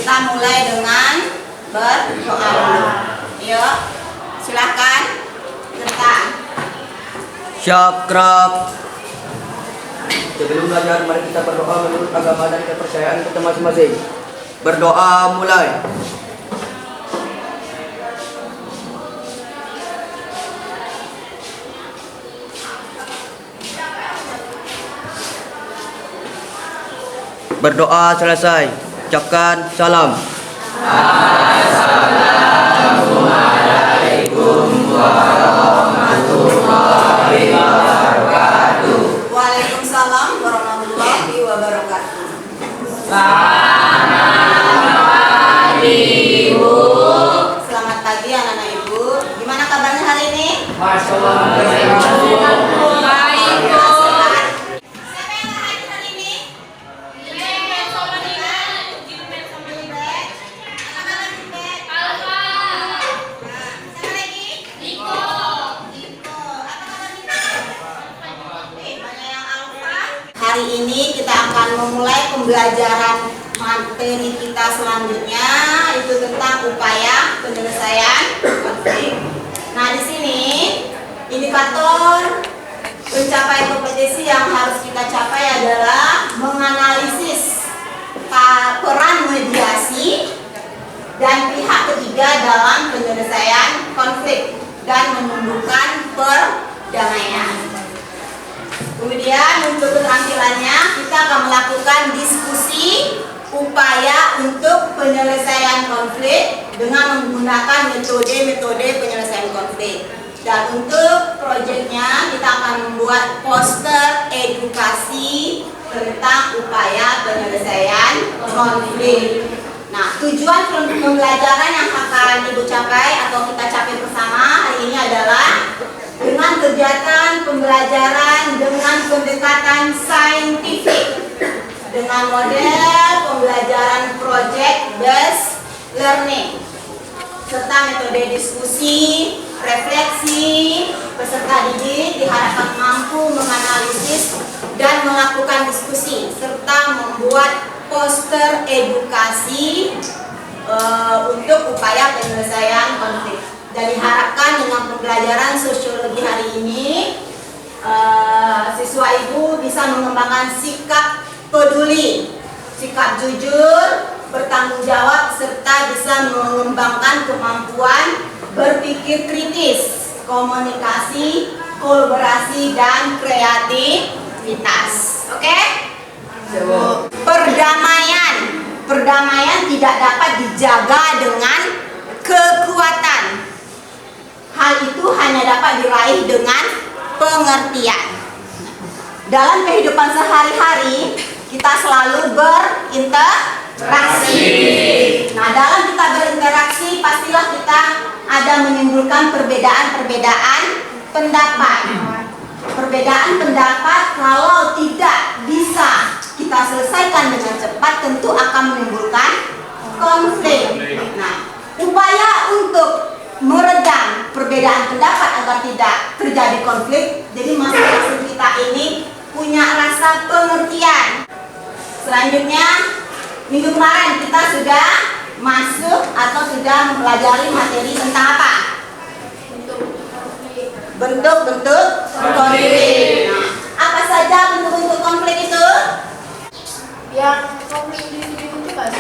Kita mulai dengan berdoa. Yuk, silahkan. Tentang. Syakrab. Sebelum belajar, mari kita berdoa menurut agama dan kepercayaan kita masing-masing. Berdoa mulai. Berdoa selesai, ucapkan salam. Assalamualaikum warahmatullahi wabarakatuh. Waalaikumsalam warahmatullahi wabarakatuh. Selamat pagi, Ibu. Selamat pagi anak-anak Ibu. Gimana kabarnya hari ini? Masya Allah. Baik, Bu. Siapa yang hadir hari ini? Hari ini kita akan memulai pembelajaran materi kita selanjutnya, itu tentang upaya penyelesaian konflik. Nah, di sini indikator pencapaian kompetisi yang harus kita capai adalah menganalisis peran mediasi dan pihak ketiga dalam penyelesaian konflik dan menumbuhkan perdamaian. Kemudian untuk keterampilannya kita akan melakukan diskusi upaya untuk penyelesaian konflik dengan menggunakan metode-metode penyelesaian konflik. Dan untuk proyeknya kita akan membuat poster edukasi tentang upaya penyelesaian konflik. Nah, tujuan pembelajaran yang akan Ibu capai atau kita capai bersama hari ini adalah dengan kegiatan pembelajaran dengan pendekatan saintifik dengan model pembelajaran project based learning serta metode diskusi, refleksi. Peserta didik diharapkan mampu menganalisis dan melakukan diskusi serta membuat poster edukasi untuk upaya penyelesaian konflik. Dan diharapkan dengan pembelajaran sosiologi hari ini siswa Ibu bisa mengembangkan sikap peduli, sikap jujur, bertanggung jawab, serta bisa mengembangkan kemampuan berpikir kritis, komunikasi, kolaborasi, dan kreativitas. Oke? Perdamaian tidak dapat dijaga dengan kekuatan. Hal itu hanya dapat diraih dengan pengertian. Dalam kehidupan sehari-hari kita selalu berinteraksi. Nah, dalam kita berinteraksi pastilah kita ada menimbulkan perbedaan-perbedaan pendapat. Perbedaan pendapat kalau tidak bisa kita selesaikan dengan cepat tentu akan menimbulkan konflik. Nah, upaya untuk meredam perbedaan pendapat agar tidak terjadi konflik, jadi masing-masing kita ini punya rasa pengertian. Selanjutnya, minggu kemarin kita sudah masuk atau sudah mempelajari materi tentang apa? Bentuk-bentuk konflik. Nah, apa saja bentuk-bentuk konflik itu? Yang konflik individu itu Pak.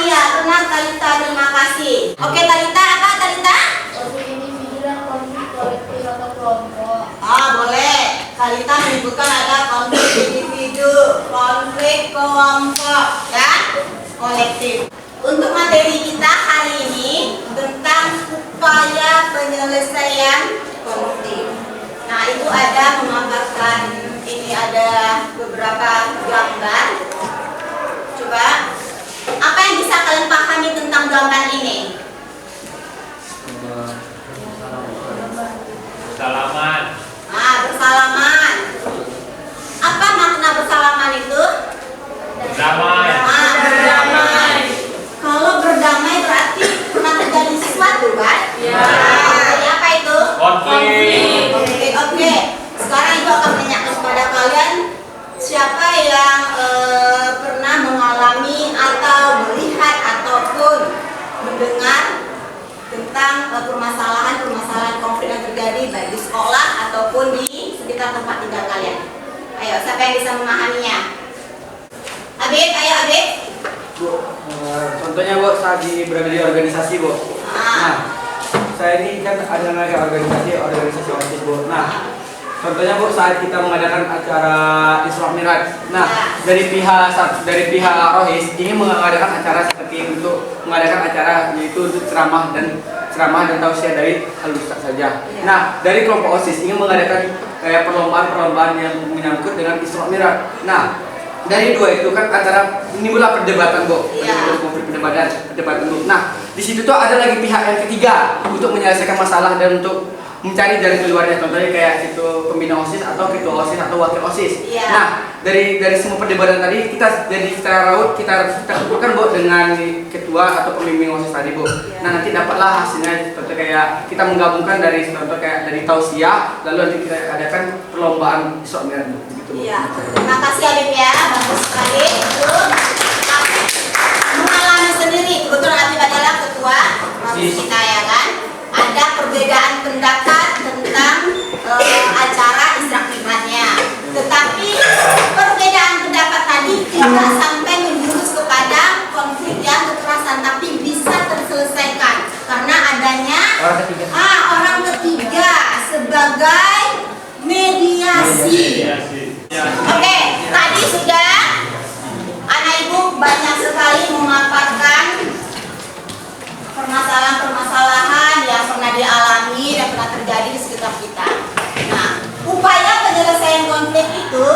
Iya, benar Talita, terima kasih. Oke Talita, apa Talita? Konflik individu dan konflik kolektif atau kelompok. Boleh. Talita menyebutkan ada konflik individu, konflik kelompok, ya, kolektif. Untuk materi kita hari ini tentang upaya penyelesaian konflik. Nah, itu ada menggambarkan, ini ada beberapa gambar. Coba, apa yang bisa kalian pahami tentang gambar ini? Salaman. Bersalaman. Apa makna bersalaman itu? Damai. Berdamai. Kalau berdamai berarti pernah terjadi sesuatu, kan? Ya. Jadi apa itu? Konflik. Oke. Sekarang Ibu akan menanyakan kepada kalian siapa yang pernah mengalami atau melihat Ayo, siapa yang bisa memahaminya? Abid, ayo Abid. Bu, contohnya Bu, saat berada di organisasi Bu. Nah, saya ini kan ada namanya organisasi OSIS Bu. Nah, contohnya Bu, saat kita mengadakan acara Isra Mi'raj. Nah, dari pihak Rohis ingin mengadakan acara seperti untuk mengadakan acara yaitu untuk ceramah dan tausiah dari Al-Ustaz saja. Nah, dari kelompok OSIS ingin mengadakan kayak perlombaan yang menyangkut dengan Isra Mi'raj. Nah, dari dua itu kan antara menimbullah perdebatan Bu, konflik perdebatan Bu. Nah, di situ tuh ada lagi pihak yang ketiga untuk menyelesaikan masalah dan untuk mencari jalan keluarnya. Contohnya kayak itu pembina OSIS atau ketua OSIS atau wakil OSIS. Nah, dari semua perdebatan tadi kita jadi secara raut kita kumpulkan Bu dengan ketua atau pembimbing OSIS tadi Bu. Nah, nanti dapatlah hasilnya. Contoh kayak kita menggabungkan dari tausiah lalu nanti kita adakan perlombaan Isra Mi'raj gitu Bu. Iya. Terima kasih Abib ya, bagus sekali. Itu mengalami sendiri. Kebetulan Abib adalah ketua kita ya kan. Ada perbedaan pendapat tentang acara Isra Mi'rajnya. Tetapi perbedaan pendapat tadi tidak sampai menjurus kepada konflik yang kekerasan, tapi bisa terselesaikan karena adanya orang ketiga sebagai mediasi. Oke, tadi sudah anak ibu banyak sekali memaparkan permasalahan-permasalahan yang pernah dialami dan pernah terjadi di sekitar kita. Nah, upaya penyelesaian konflik itu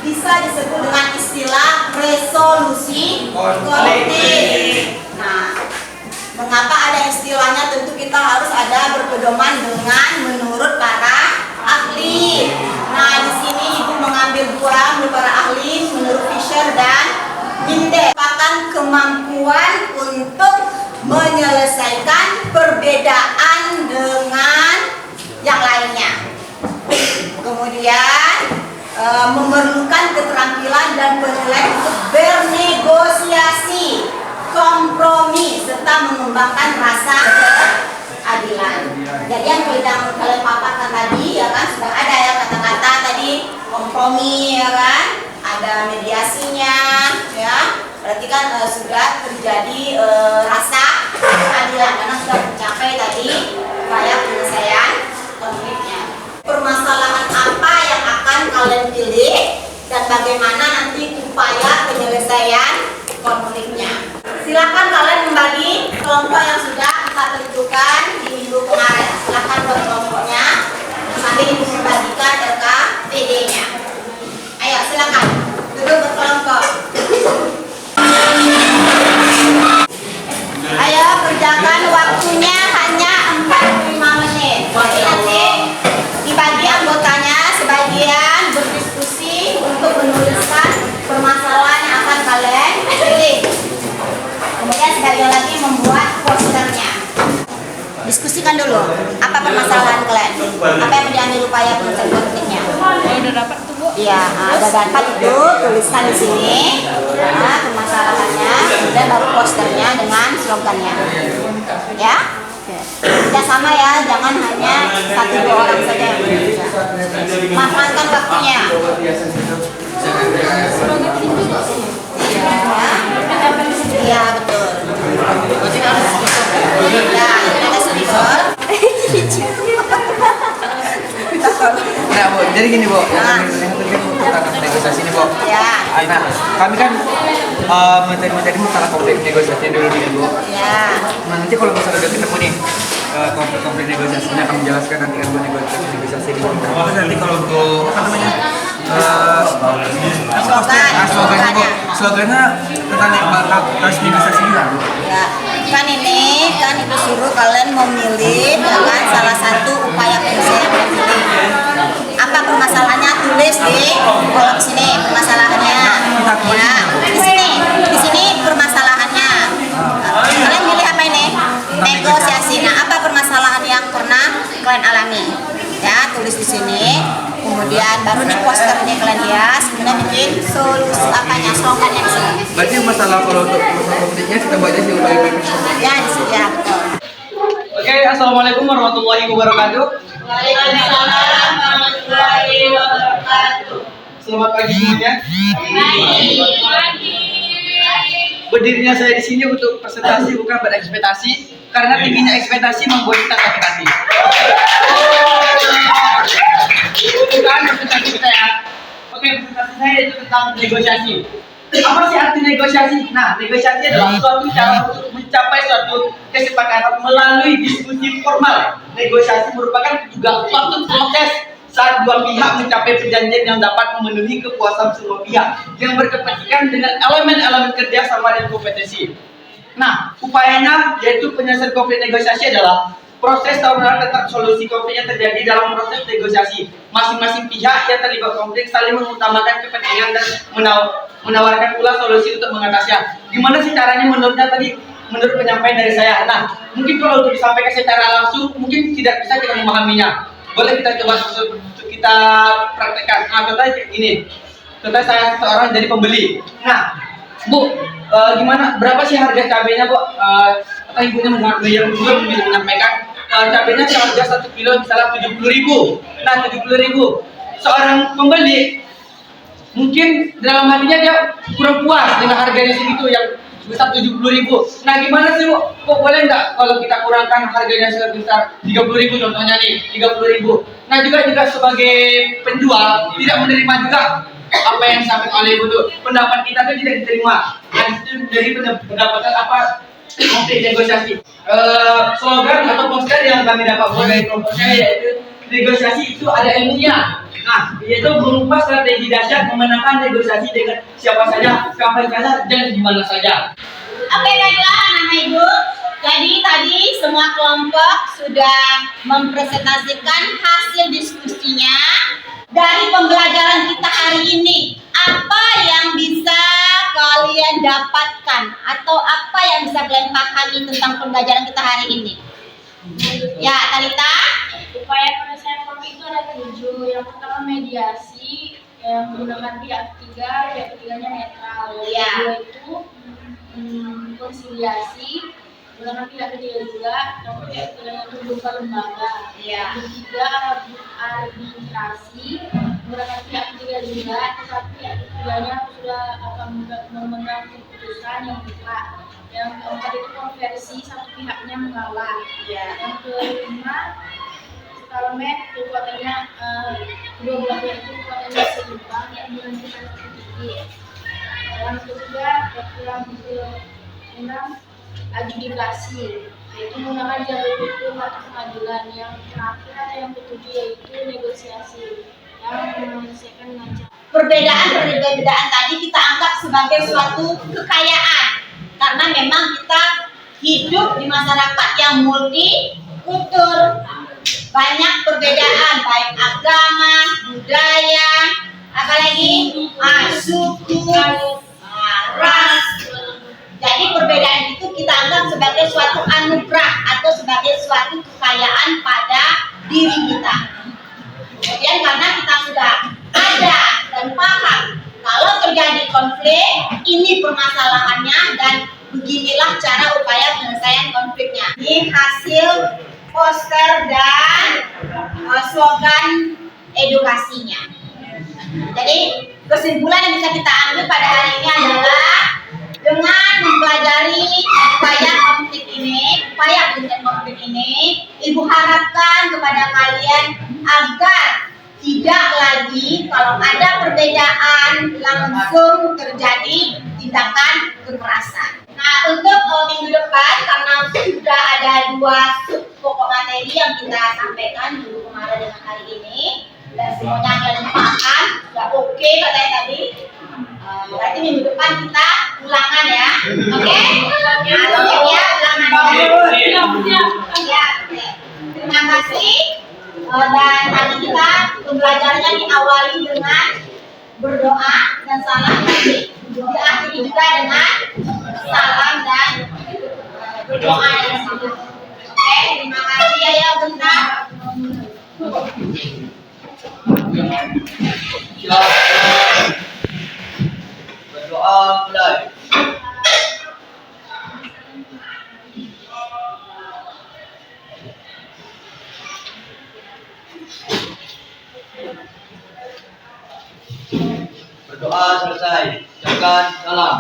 bisa disebut dengan istilah resolusi konflik. Nah, mengapa ada istilahnya? Tentu kita harus ada berpedoman dengan menurut para ahli. Nah, di sini ibu mengambil dua menurut para ahli, menurut Fisher dan Minde, merupakan kemampuan untuk menyelesaikan perbedaan dengan yang lainnya. Kemudian memerlukan keterampilan dan penilaian untuk bernegosiasi, kompromi, serta mengembangkan rasa keadilan. Jadi yang kalian paparkan tadi ya kan sudah ada ya kata-kata tadi kompromi ya kan, ada mediasinya ya. Berarti kan sudah terjadi rasa keadilan karena sudah tercapai tadi upaya penyelesaian konfliknya. Permasalahan apa yang akan kalian pilih dan bagaimana nanti upaya penyelesaian konfliknya? Silakan kalian membagi kelompok yang sudah kita tentukan di minggu kemarin. Silakan buat kelompoknya sambil ibu membagikan RKPD-nya. Ayo silakan duduk berkelompok. Ayo kerjakan, waktunya hanya 45 menit. Jadi nanti dibagi anggotanya sebagian berdiskusi untuk menuliskan permasalahan yang akan kalian pilih. Kemudian sebagian lagi membuat posternya. Diskusikan dulu apa permasalahan kalian, apa yang diambil upaya penyelesaian konfliknya. Udah dapat tuh Bu? Iya, ada dapat itu tuliskan di sini permasalahannya, kemudian baru posternya dengan slogannya. Ya, kita sama ya, jangan hanya 1-2 orang saja yang berbicara. Manfaatkan waktunya. Iya, betul. Ya, ada speaker. Nah Bu, jadi gini Bu, tentang negosiasi ini Bu. Ya. Nah, kami kan materi-materi masalah konflik negosiasi dulu Bu. Ya. Nah, nanti kalau misalnya udah ketemu nih konflik negosiasinya akan menjelaskan nanti kan negosiasi ini. Terus nanti kalau untuk apa namanya slogannya tentang yang bakal negosiasi ini lah Bu. Ya, kan ini kan itu suruh kalian memilih dengan salah satu upaya penyelesaian konflik. Apa permasalahannya, tulis di kolom sini permasalahannya. Ya, di sini permasalahannya. Kalian pilih apa ini? Negosiasi. Nah, apa permasalahan yang pernah kalian alami? Ya, tulis di sini. Kemudian baru nih posternya kalian hias, kemudian bikin solusi apanya, slogannya di sini. Berarti masalah kalau untuk masalah konfliknya kita baca sih Ya, di sini ya, betul. Oke, assalamualaikum warahmatullahi wabarakatuh. Waalaikumsalam warahmatullahi wabarakatuh. Selamat pagi semuanya. Berdirinya saya di sini untuk presentasi bukan berekspektasi, karena tingginya ekspektasi membuat kita sakit hati. Bukan presentasi saya. Oke, presentasi saya itu tentang negosiasi. Apa sih arti negosiasi? Nah, negosiasi adalah suatu cara untuk mencapai suatu kesepakatan melalui diskusi formal. Negosiasi merupakan juga suatu proses saat dua pihak mencapai perjanjian yang dapat memenuhi kepuasan semua pihak yang berkepentingan dengan elemen-elemen kerja sama dan kompetensi. Nah, upayanya yaitu penyelesaian konflik negosiasi adalah proses tahunan tentang solusi konflik yang terjadi dalam proses negosiasi. Masing-masing pihak yang terlibat konflik saling mengutamakan kepentingan dan menawarkan pula solusi untuk mengatasinya. Gimana sih caranya menurutnya tadi? Menurut penyampaian dari saya. Nah, mungkin kalau untuk disampaikan secara langsung mungkin tidak bisa kita memahaminya. Boleh kita coba untuk kita praktekkan. Nah, contohnya ini. Contohnya saya seorang jadi pembeli. Nah, Bu, gimana? Berapa sih harga cabenya, Bu? Atau ibunya menyampaikan cabenya seharga 1 kilo misalnya 70.000. Nah, 70.000. Seorang pembeli mungkin dalam hatinya dia kurang puas dengan harganya segitu yang sebesar 70.000. Nah, gimana sih, Bu? Kok boleh nggak kalau kita kurangkan harganya sebesar 30.000 contohnya nih, 30.000. Nah, juga sebagai penjual tidak menerima juga apa yang disampaikan oleh Ibu tuh. Pendapat kita tuh tidak diterima. Nah, itu dari pendapatan apa konflik negosiasi. Slogan atau poster yang kami dapat dari kelompok saya yaitu negosiasi itu ada ilmunya. Nah, yaitu berupa strategi dahsyat memenangkan negosiasi dengan siapa saja, kapan saja, dan di mana saja. Oke, baiklah anak ibu. Jadi tadi semua kelompok sudah mempresentasikan hasil diskusinya dari pembelajaran kita hari ini. Apa yang bisa kalian dapatkan atau apa yang bisa kalian pahami tentang pembelajaran kita hari ini? Ya, Talita. Upaya penyelesaian konflik itu ada 7. Yang pertama mediasi, yang menggunakan pihak ketiga, pihak ketiganya netral. Ya. Yang kedua itu konsiliasi, menggunakan pihak ketiga juga, tapi pihak ketiganya itu berupa lembaga. Ya. Yang ketiga arbitrasi, menggunakan pihak ketiga juga, tetapi pihak ketiganya sudah akan memegang keputusan yang mutlak. Yang keempat itu konversi, satu pihaknya mengalah. Ya. Yang kelima stalemate, kekuatannya kedua belah pihak itu kekuatannya seimbang yang menentukan satu titik. Yang ketiga yang adjudikasi, yaitu menggunakan jalur hukum atau pengadilan. Yang terakhir atau yang ketujuh yaitu negosiasi yang menyelesaikan dengan cara. Perbedaan tadi kita anggap sebagai suatu kekayaan karena memang kita hidup di masyarakat yang multikultur, banyak perbedaan baik agama, budaya, apalagi suku, ras. Jadi perbedaan itu kita anggap sebagai suatu anugerah atau sebagai suatu kekayaan pada diri kita. Kemudian karena kita sudah ada dan paham kalau terjadi konflik, ini permasalahannya dan beginilah cara upaya penyelesaian konfliknya. Ini hasil poster dan slogan edukasinya. Jadi kesimpulan yang bisa kita ambil pada hari ini adalah dengan mempelajari upaya penyelesaian konflik ini, Ibu harapkan kepada kalian agar tidak lagi kalau ada perbedaan langsung terjadi tindakan kekerasan. Nah, untuk minggu depan karena sudah ada 2 sub pokok materi yang kita sampaikan minggu kemarin dengan hari ini dan semuanya kalian paham, sudah oke katanya tadi. Berarti minggu depan kita ulangan ya, oke? Nah, siap ya ulangannya. Ya, oke. Terima kasih. Dan tadi kita pembelajarannya diawali dengan berdoa dan salam nanti diakhiri juga dengan salam dan berdoa yang sama. Oke, terima kasih ya bentar. Berdoa mulai. Berdoa selesai. Ucapkan salam.